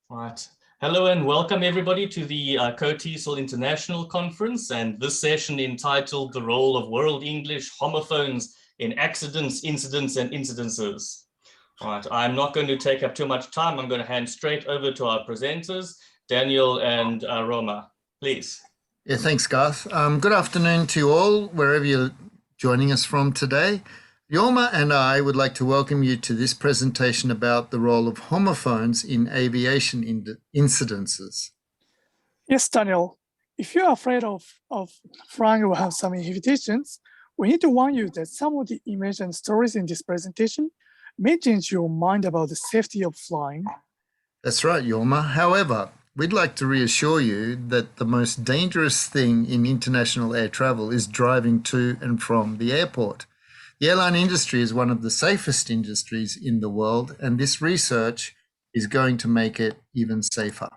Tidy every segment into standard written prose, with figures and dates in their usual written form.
Right. Hello and welcome everybody to the TESOL International Conference and this session entitled The Role of World English Homophones in Accidents, Incidents and Incidences. All right, I'm not going to take up too much time. I'm going to hand straight over to our presenters, Daniel and Roma, please. Yeah, thanks, Garth. Good afternoon to you all, wherever you're joining us from today. Yorma and I would like to welcome you to this presentation about the role of homophones in aviation incidences. Yes, Daniel. If you're afraid of flying or have some inhibitions, we need to warn you that some of the images and stories in this presentation may change your mind about the safety of flying. That's right, Yorma. However, we'd like to reassure you that the most dangerous thing in international air travel is driving to and from the airport. The airline industry is one of the safest industries in the world, and this research is going to make it even safer.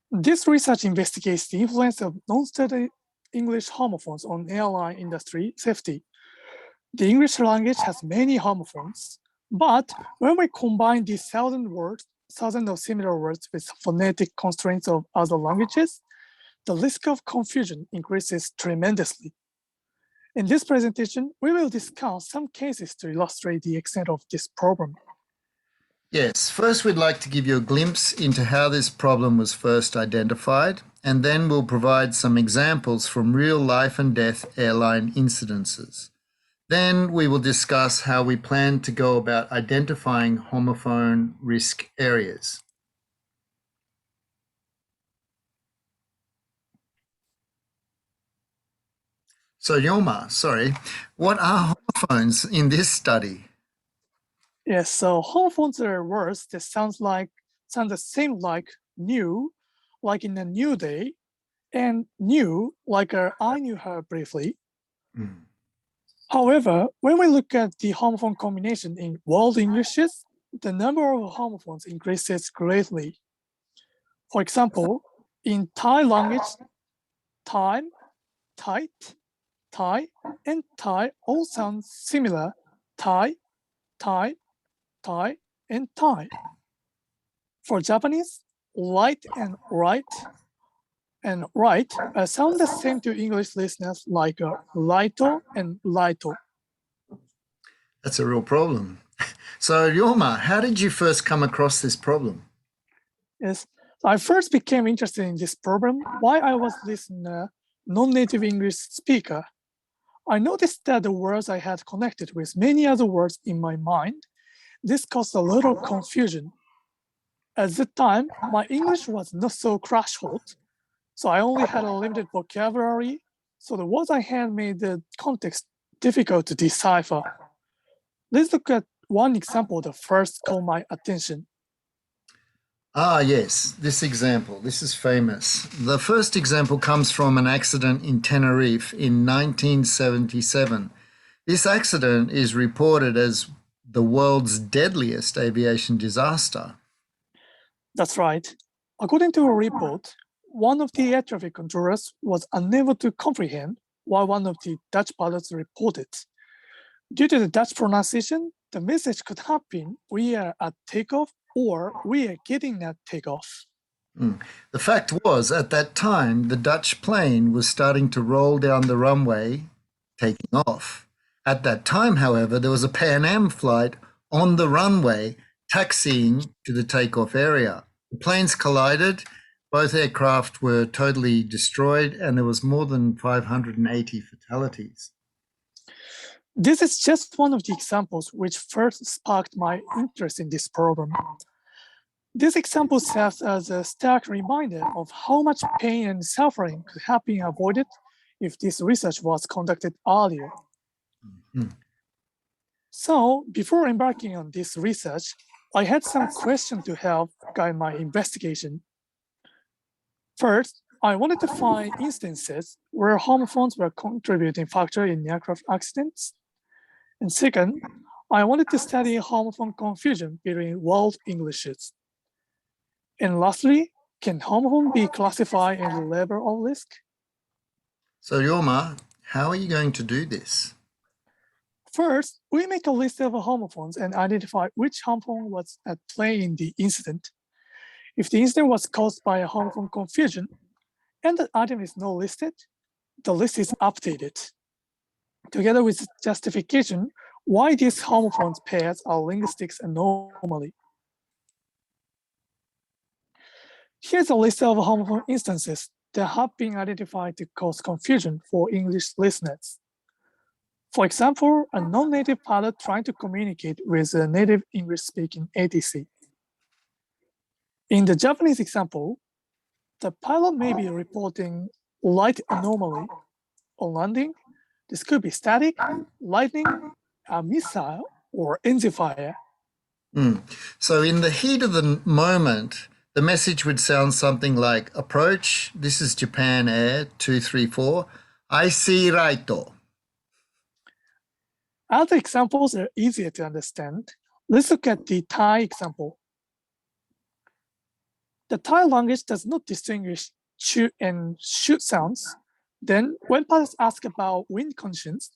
This research investigates the influence of non-studied English homophones on airline industry safety. The English language has many homophones, but when we combine these thousands of similar words with phonetic constraints of other languages, the risk of confusion increases tremendously. In this presentation, we will discuss some cases to illustrate the extent of this problem. Yes, first we'd like to give you a glimpse into how this problem was first identified, and then we'll provide some examples from real life and death airline incidences. Then we will discuss how we plan to go about identifying homophone risk areas. So Yoma, what are homophones in this study? Yes, so homophones are words that sound the same like new, like in a new day, and new, like I knew her briefly. However, when we look at the homophone combination in world Englishes, the number of homophones increases greatly. For example, in Thai language, time, tight, Thai, and Thai all sound similar. Thai, Thai, Thai, and Thai. For Japanese, light and right sound the same to English listeners like lighto and lighto. That's a real problem. So Yoma, how did you first come across this problem? Yes, I first became interested in this problem while I was listening a non-native English speaker. I noticed that the words I had connected with many other words in my mind. This caused a little confusion. At the time, my English was not so crash hot, so I only had a limited vocabulary, so the words I had made the context difficult to decipher. Let's look at one example that first caught my attention. Ah, yes, this example. This is famous. The first example comes from an accident in Tenerife in 1977. This accident is reported as the world's deadliest aviation disaster. That's right. According to a report, one of the air traffic controllers was unable to comprehend what one of the Dutch pilots reported. Due to the Dutch pronunciation, the message could have been, "We are at takeoff," or "We are getting at takeoff." The fact was, at that time, the Dutch plane was starting to roll down the runway, taking off. At that time, however, there was a Pan Am flight on the runway, taxiing to the takeoff area. The planes collided, both aircraft were totally destroyed, and there was more than 580 fatalities. This is just one of the examples which first sparked my interest in this problem. This example serves as a stark reminder of how much pain and suffering could have been avoided if this research was conducted earlier. So, before embarking on this research, I had some questions to help guide my investigation. First, I wanted to find instances where homophones were a contributing factor in aircraft accidents. And second, I wanted to study homophone confusion between world Englishes. And lastly, can homophone be classified as a level of risk? So Yoma, how are you going to do this? First, we make a list of homophones and identify which homophone was at play in the incident. If the incident was caused by a homophone confusion and the item is not listed, the list is updated, together with justification why these homophones pairs are linguistic anomaly. Here's a list of homophone instances that have been identified to cause confusion for English listeners. For example, a non-native pilot trying to communicate with a native English-speaking ATC. In the Japanese example, the pilot may be reporting light anomaly on landing. This could be static, lightning, a missile, or engine fire. So in the heat of the moment, the message would sound something like, approach, this is Japan Air 234, I see righto. Other examples are easier to understand. Let's look at the Thai example. The Thai language does not distinguish chu and shoot sounds. Then when pilots ask about wind conditions,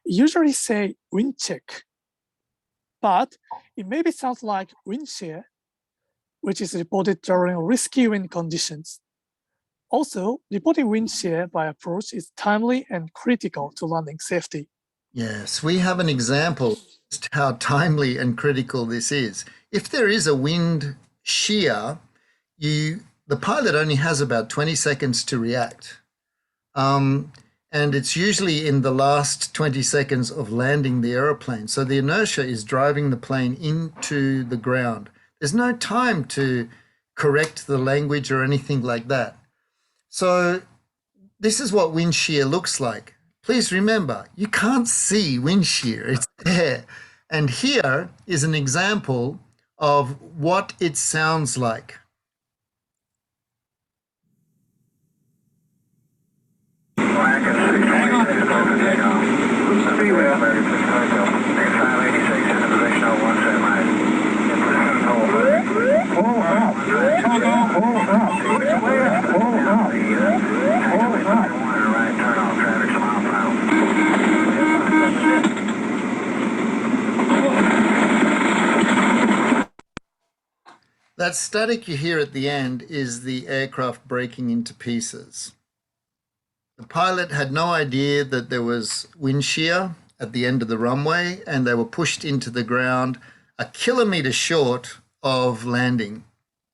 usually say wind check. But it maybe sounds like wind shear, which is reported during risky wind conditions. Also, reporting wind shear by approach is timely and critical to landing safety. Yes, we have an example of just how timely and critical this is. If there is a wind shear, the pilot only has about 20 seconds to react. And it's usually in the last 20 seconds of landing the aeroplane. So the inertia is driving the plane into the ground. There's no time to correct the language or anything like that. So this is what wind shear looks like. Please remember, you can't see wind shear, it's there. And here is an example of what it sounds like. That static you hear at the end is the aircraft breaking into pieces. The pilot had no idea that there was wind shear at the end of the runway, and they were pushed into the ground a kilometer short of landing,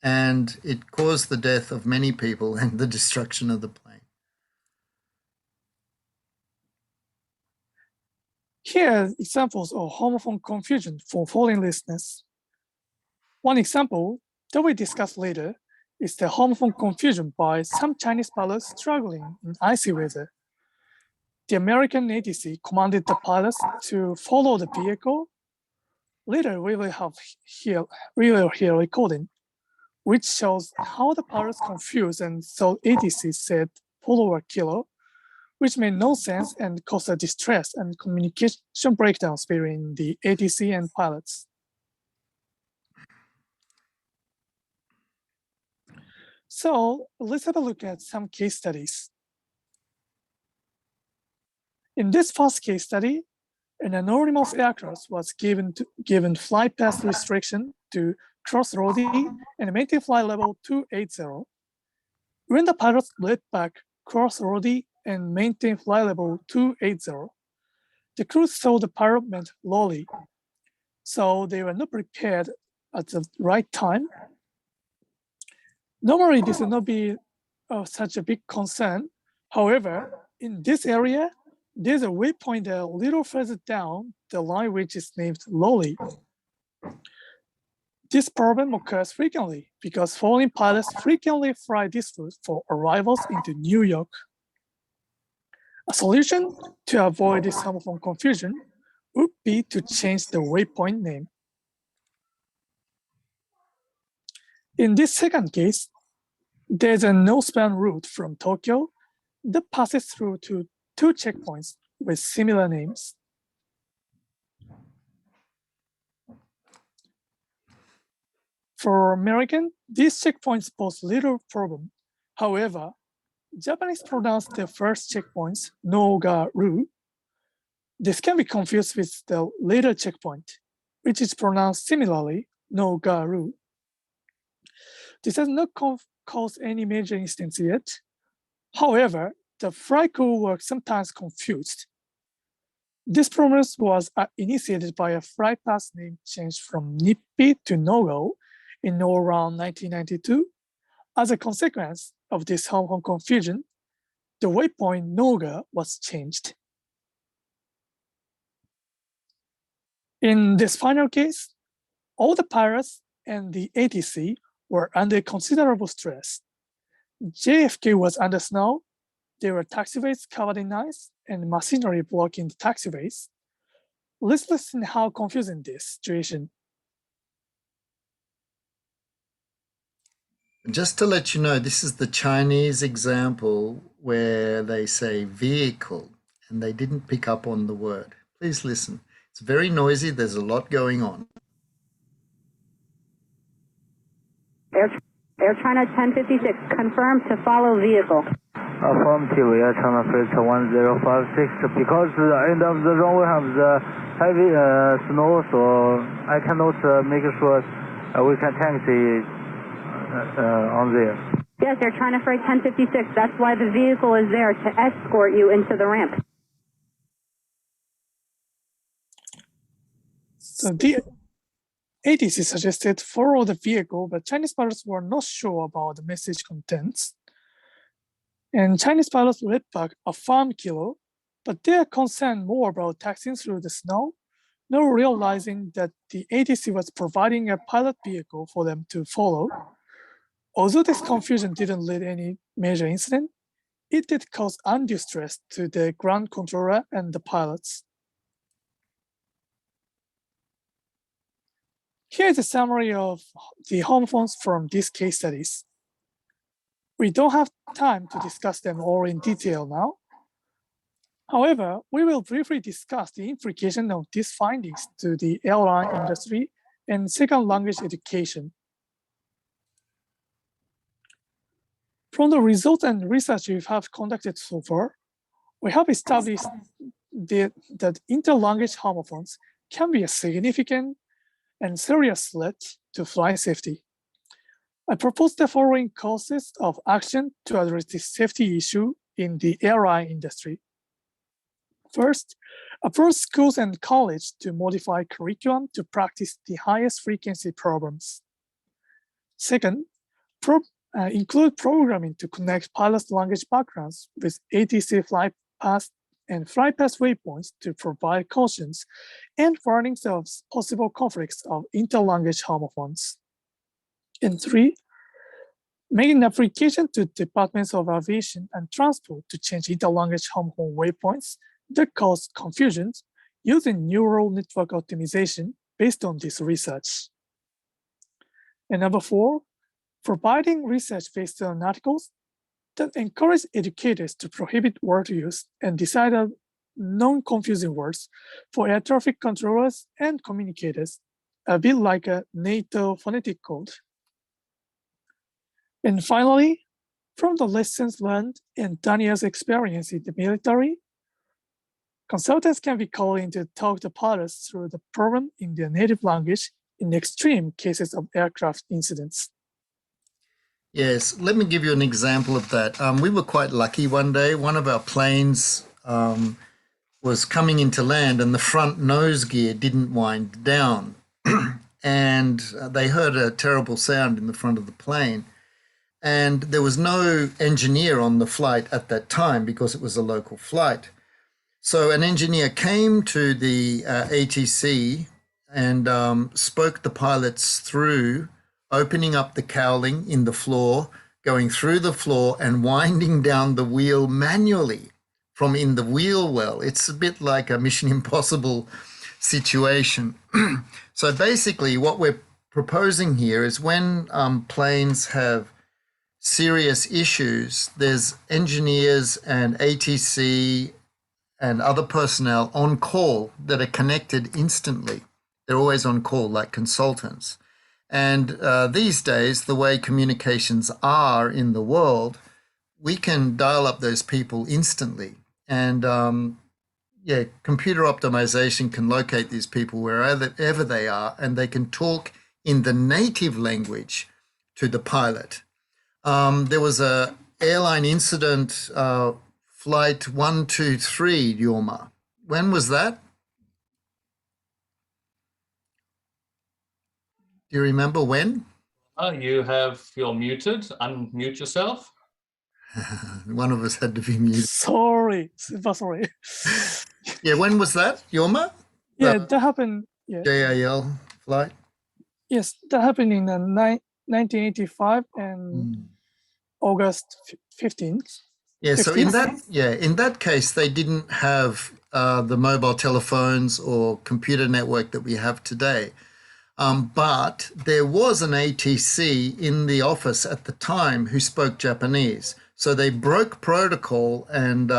and it caused the death of many people and the destruction of the plane. Here are examples of homophone confusion for foreign listeners. One example that we discuss later is the homophone confusion by some Chinese pilots struggling in icy weather. The American ATC commanded the pilots to follow the vehicle. Later, we will hear a recording, which shows how the pilots confused and thought ATC said follow or kill, which made no sense and caused a distress and communication breakdowns between the ATC and pilots. So let's have a look at some case studies. In this first case study, an anonymous aircraft was given flight path restriction to cross RODI and maintain flight level 280. When the pilots let back cross RODI and maintain flight level 280, the crew saw the pilot meant lolly, so they were not prepared at the right time. Normally, this would not be such a big concern. However, in this area, there's a waypoint a little further down the line which is named lolly. This problem occurs frequently because foreign pilots frequently fly this route for arrivals into New York. A solution to avoid this homophone confusion would be to change the waypoint name. In this second case, there's a no-span route from Tokyo that passes through two checkpoints with similar names. For American, these checkpoints pose little problem. However, Japanese pronounce the first checkpoints no-ga-ru. This can be confused with the later checkpoint, which is pronounced similarly, no garu. This has not caused any major incidents yet. However, the flight crew were sometimes confused. This problem was initiated by a flight path name change from Nippi to Nogo in around 1992. As a consequence of this Hong confusion, the waypoint Noga was changed. In this final case, all the pilots and the ATC were under considerable stress. JFK was under snow, there were taxiways covered in ice and machinery blocking the taxiways. Let's listen how confusing this situation. Just to let you know, this is the Chinese example where they say vehicle and they didn't pick up on the word. Please listen. It's very noisy. There's a lot going on. Air China 1056, confirmed to follow vehicle. Affirmative, Air China Freight 1056. Because the end of the runway has heavy snow, so I cannot make sure we can taxi on there. Yes, Air China Freight 1056. That's why the vehicle is there, to escort you into the ramp. So the ATC suggested follow the vehicle, but Chinese pilots were not sure about the message contents. And Chinese pilots read back a farm kilo, but they are concerned more about taxiing through the snow, not realizing that the ATC was providing a pilot vehicle for them to follow. Although this confusion didn't lead to any major incident, it did cause undue stress to the ground controller and the pilots. Here is a summary of the homophones from these case studies. We don't have time to discuss them all in detail now. However, we will briefly discuss the implication of these findings to the airline industry and second language education. From the results and research we have conducted so far, we have established that interlanguage homophones can be a significant and serious threat to flight safety. I propose the following courses of action to address this safety issue in the airline industry. First, approach schools and colleges to modify curriculum to practice the highest frequency problems. Second, include programming to connect pilots' language backgrounds with ATC flight path and flight path waypoints to provide cautions and warnings of possible conflicts of interlanguage homophones. And three, make an application to departments of aviation and transport to change interlanguage homophone waypoints that cause confusions using neural network optimization based on this research. And number four, providing research based on articles that encourage educators to prohibit word use and decide on non-confusing words for air traffic controllers and communicators, a bit like a NATO phonetic code. And finally, from the lessons learned and Daniel's experience in the military, consultants can be called in to talk to pilots through the problem in their native language in extreme cases of aircraft incidents. Yes, let me give you an example of that. We were quite lucky one day. One of our planes was coming into land and the front nose gear didn't wind down. And they heard a terrible sound in the front of the plane. And there was no engineer on the flight at that time because it was a local flight. So an engineer came to the ATC and spoke the pilots through opening up the cowling in the floor, going through the floor and winding down the wheel manually from in the wheel well. It's a bit like a Mission Impossible situation. So basically what we're proposing here is when planes have serious issues, there's engineers and ATC and other personnel on call that are connected instantly. They're always on call like consultants. And these days, the way communications are in the world, we can dial up those people instantly. And, computer optimization can locate these people wherever they are, and they can talk in the native language to the pilot. There was a airline incident, flight 123, Yorma. When was that? Do you remember when? You're muted. Unmute yourself. One of us had to be muted. Sorry, super sorry. Yeah, when was that, Yorma? Yeah, that happened. Yeah. JAL flight? Yes, that happened in 1985 and August 15th. Yeah, so in 15th? in that case, they didn't have the mobile telephones or computer network that we have today. But there was an ATC in the office at the time who spoke Japanese. So they broke protocol and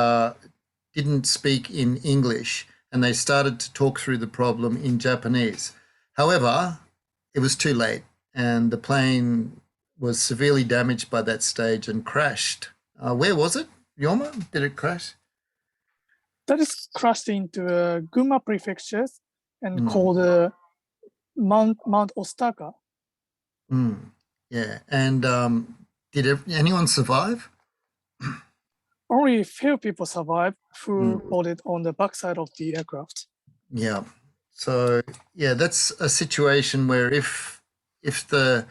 didn't speak in English, and they started to talk through the problem in Japanese. However, it was too late, and the plane was severely damaged by that stage and crashed. Where was it, Yoma? Did it crash? That is crashed into Gunma Prefecture and called Mount Osaka. Yeah, and did anyone survive? Only few people survived who boarded on the backside of the aircraft. Yeah. So yeah, that's a situation where if the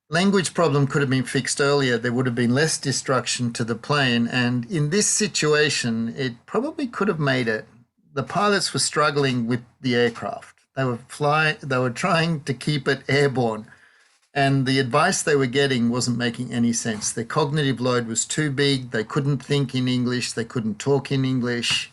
language problem could have been fixed earlier, there would have been less destruction to the plane. And in this situation, it probably could have made it. The pilots were struggling with the aircraft. They were trying to keep it airborne. And the advice they were getting wasn't making any sense. Their cognitive load was too big. They couldn't think in English. They couldn't talk in English.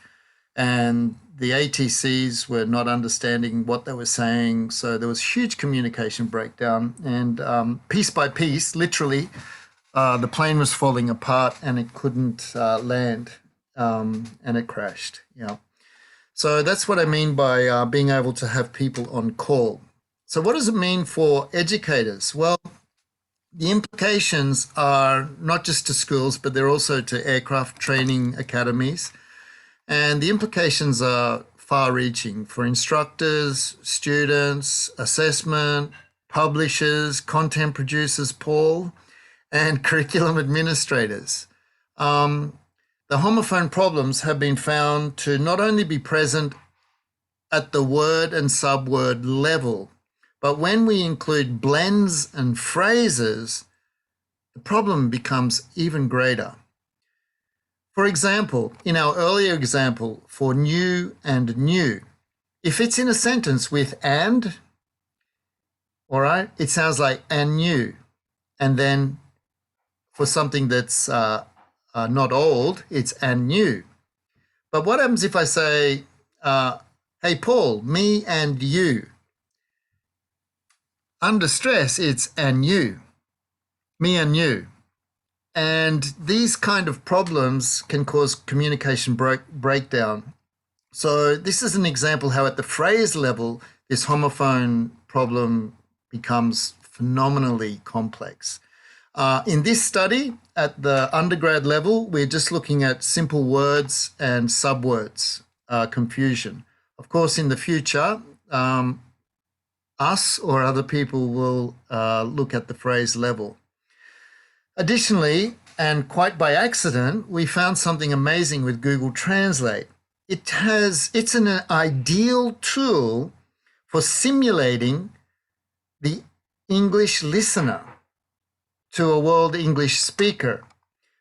And the ATCs were not understanding what they were saying. So there was huge communication breakdown. And piece by piece, literally, the plane was falling apart and it couldn't land, and it crashed. Yeah. So that's what I mean by being able to have people on call. So what does it mean for educators? Well, the implications are not just to schools, but they're also to aircraft training academies. And the implications are far-reaching for instructors, students, assessment, publishers, content producers, Paul, and curriculum administrators. The homophone problems have been found to not only be present at the word and subword level, but when we include blends and phrases, the problem becomes even greater. For example, in our earlier example for new and new, if it's in a sentence with and, all right, it sounds like and new. And then for something that's not old, it's and new. But what happens if I say, hey, Paul, me and you? Under stress, it's and you, me and you. And these kind of problems can cause communication breakdown. So this is an example how at the phrase level, this homophone problem becomes phenomenally complex. In this study, at the undergrad level, we're just looking at simple words and subwords confusion. Of course, in the future, us or other people will look at the phrase level. Additionally, and quite by accident, we found something amazing with Google Translate. It's an ideal tool for simulating the English listener to a world English speaker.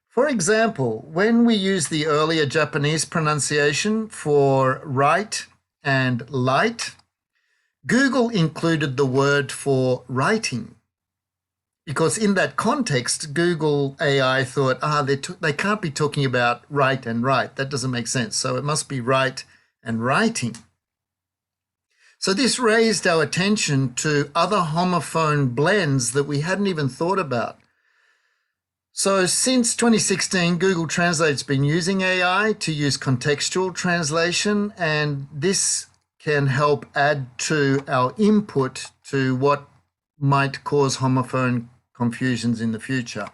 For example, when we use the earlier Japanese pronunciation for right and light, Google included the word for writing, because in that context, Google AI thought, they can't be talking about right and right. That doesn't make sense. So it must be right and writing. So this raised our attention to other homophone blends that we hadn't even thought about. So since 2016, Google Translate's been using AI to use contextual translation, and this can help add to our input to what might cause homophone confusions in the future.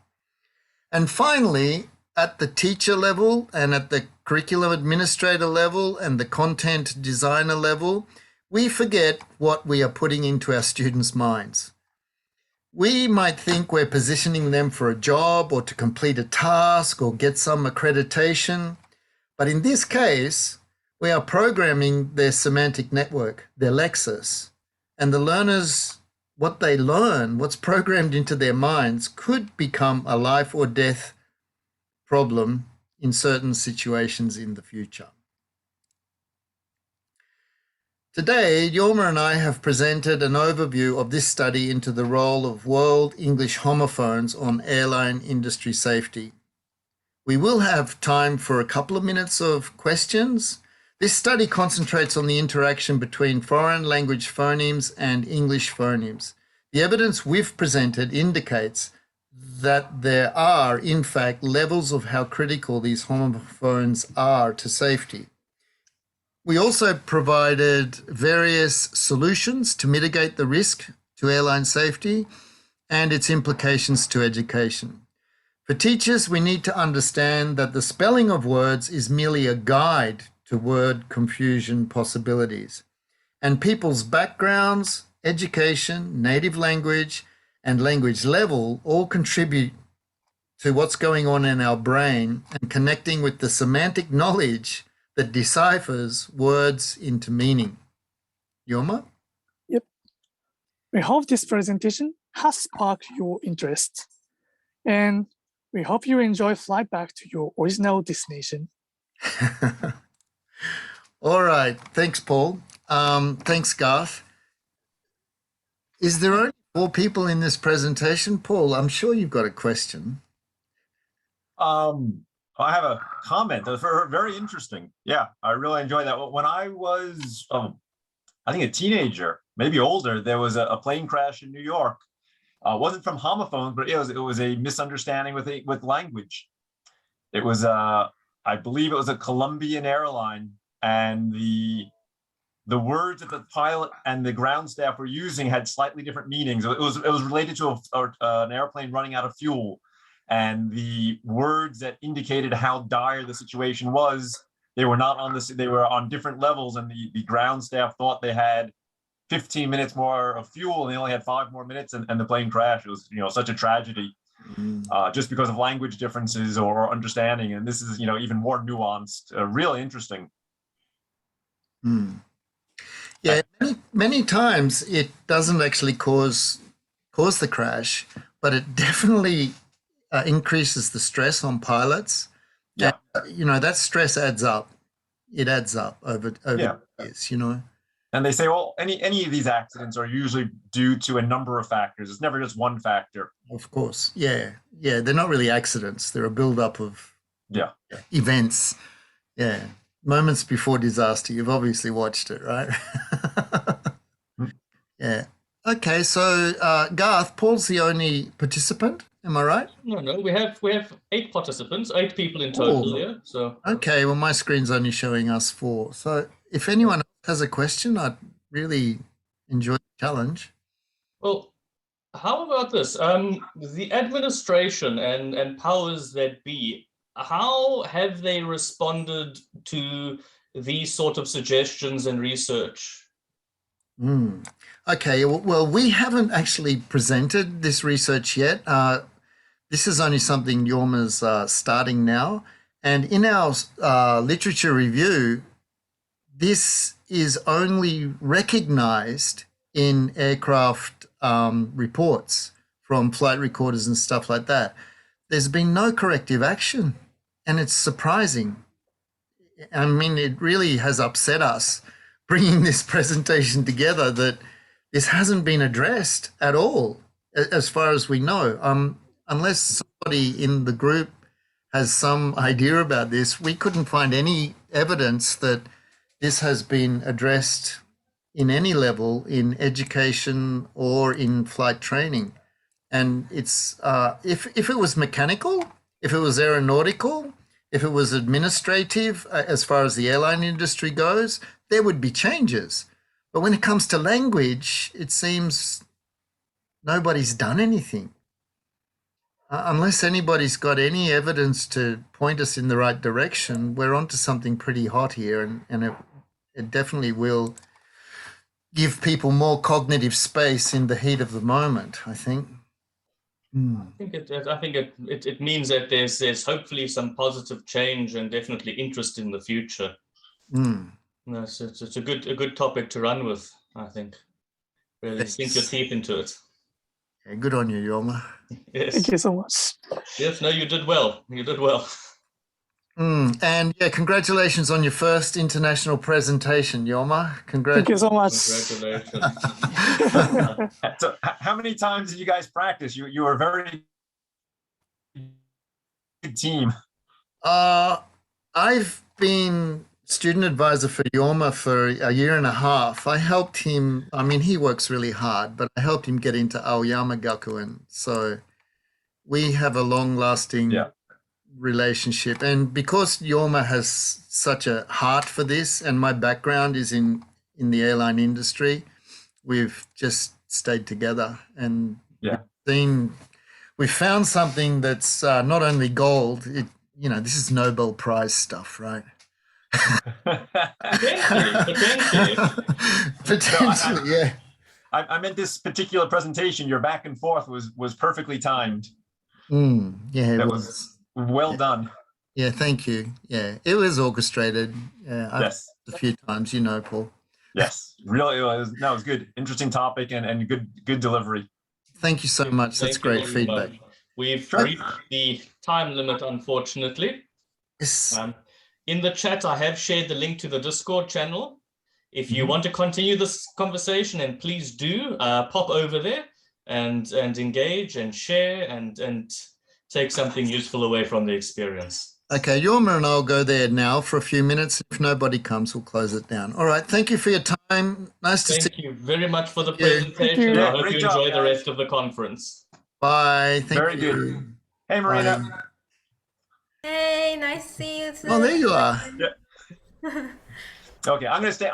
And finally, at the teacher level and at the curriculum administrator level and the content designer level, we forget what we are putting into our students' minds. We might think we're positioning them for a job or to complete a task or get some accreditation. But in this case, we are programming their semantic network, their Lexis, and the learners, what they learn, what's programmed into their minds could become a life or death problem in certain situations in the future. Today, Jorma and I have presented an overview of this study into the role of World English homophones on airline industry safety. We will have time for a couple of minutes of questions. This study concentrates on the interaction between foreign language phonemes and English phonemes. The evidence we've presented indicates that there are, in fact, levels of how critical these homophones are to safety. We also provided various solutions to mitigate the risk to airline safety and its implications to education. For teachers, we need to understand that the spelling of words is merely a guide to word confusion possibilities, and people's backgrounds, education, native language, and language level all contribute to what's going on in our brain and connecting with the semantic knowledge that deciphers words into meaning. Jorma? Yep. We hope this presentation has sparked your interest, and we hope you enjoy flight back to your original destination. All right. Thanks, Paul. Thanks, Garth. Is there only 4 people in this presentation? Paul, I'm sure you've got a question. I have a comment. That was very interesting. Yeah, I really enjoyed that. When I was, I think a teenager, maybe older, there was a plane crash in New York. It wasn't from homophones, but it was a misunderstanding with language. It was, I believe it was a Colombian airline, and the words that the pilot and the ground staff were using had slightly different meanings. It was related to an airplane running out of fuel. And the words that indicated how dire the situation was, they were not on this, they were on different levels, and the ground staff thought they had 15 minutes more of fuel, and they only had 5 more minutes, and the plane crashed. It was, such a tragedy, just because of language differences or understanding. And this is, even more nuanced, really interesting. Yeah, many times it doesn't actually cause the crash, but it definitely increases the stress on pilots. Yeah. And, that stress adds up. It adds up over years, And they say, well, any of these accidents are usually due to a number of factors. It's never just one factor. Of course. Yeah. Yeah. They're not really accidents. They're a buildup of events. Yeah. Moments before disaster. You've obviously watched it, right? Yeah. Okay. So, Garth, Paul's the only participant. Am I right? No. We have 8 participants, 8 people in total here. So okay. Well, my screen's only showing us 4. So, if anyone has a question, I'd really enjoy the challenge. Well, how about this? The administration and powers that be, how have they responded to these sort of suggestions and research? Okay, well, we haven't actually presented this research yet. This is only something Jorma's starting now. And in our literature review, this is only recognized in aircraft reports from flight recorders and stuff like that. There's been no corrective action, and it's surprising. I mean, it really has upset us bringing this presentation together that this hasn't been addressed at all, as far as we know. Unless somebody in the group has some idea about this, we couldn't find any evidence that this has been addressed in any level in education or in flight training. And it's if it was mechanical, if it was aeronautical, if it was administrative, as far as the airline industry goes, there would be changes. But when it comes to language, it seems nobody's done anything. Unless anybody's got any evidence to point us in the right direction, we're onto something pretty hot here, and it definitely will give people more cognitive space in the heat of the moment, I think. I think it means that there's hopefully some positive change and definitely interest in the future. No, so it's a good topic to run with, I think. Really sink your teeth into it. Yeah, good on you, Yorma. Yes. Thank you so much. Yes, no, you did well. You did well. And yeah, congratulations on your first international presentation, Yorma. Thank you so much. Congratulations. So how many times did you guys practice? You were a very good team. I've been student advisor for Yorma for a year and a half. I helped him. I mean, he works really hard, but I helped him get into Aoyama Gakuen. So we have a long-lasting relationship. And because Yorma has such a heart for this, and my background is in the airline industry, we've just stayed together and we've found something that's not only gold. This is Nobel Prize stuff, right? Potentially, yeah. I meant this particular presentation. Your back and forth was perfectly timed. Yeah, it was well done. Yeah, thank you. Yeah, it was orchestrated. Yes, a few times, Paul. Yes, really, it was good. Interesting topic and good delivery. Thank you so much. That's great feedback. We've reached the time limit, unfortunately. Yes. In the chat, I have shared the link to the Discord channel. If you want to continue this conversation, and please do pop over there and engage and share and take something useful away from the experience. Okay, Yorma and I'll go there now for a few minutes. If nobody comes, we'll close it down. All right, thank you for your time. Nice to see you. Thank you very much for the presentation. Yeah, I hope you enjoy the rest of the conference. Bye. Thank you. Very good. Hey, Marina. Bye. Hey, nice to see you too. Oh, there you are. Okay, I'm going to stay.